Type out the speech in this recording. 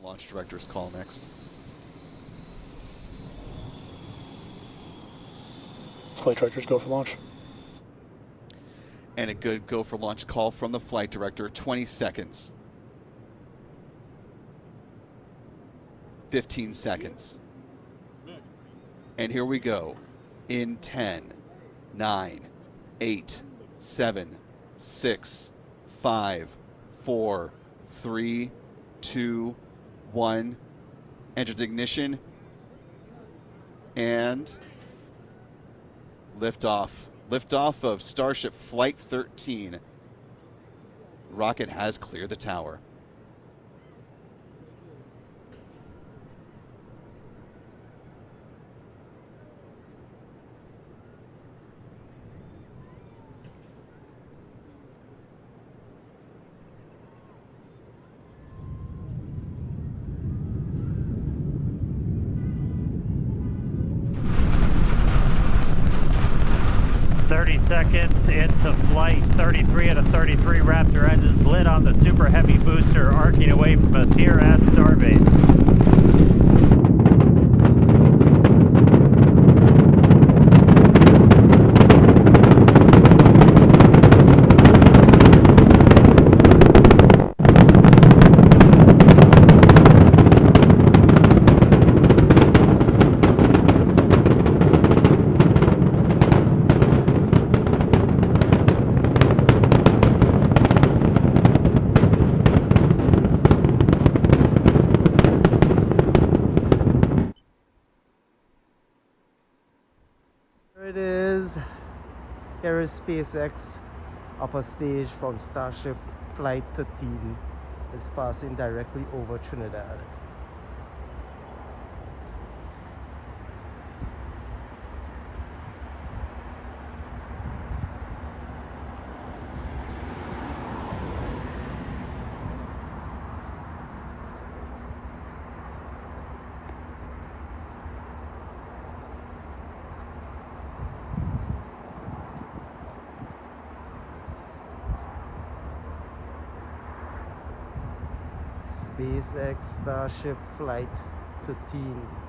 launch director's call next. Flight directors go for launch. And a good go for launch call from the flight director. 20 seconds. 15 seconds. And here we go. In 10, 9, 8, 7, 6, 5, 4, 3, 2, 1. Enter ignition. And liftoff. Liftoff of Starship Flight 13. Rocket has cleared the tower. Seconds into flight, 33 out of 33 Raptor engines lit on the Super Heavy booster, arcing away from us here at Starbase. Here is SpaceX upper stage from Starship Flight 13. It's passing directly over Trinidad. SpaceX Starship Flight 13.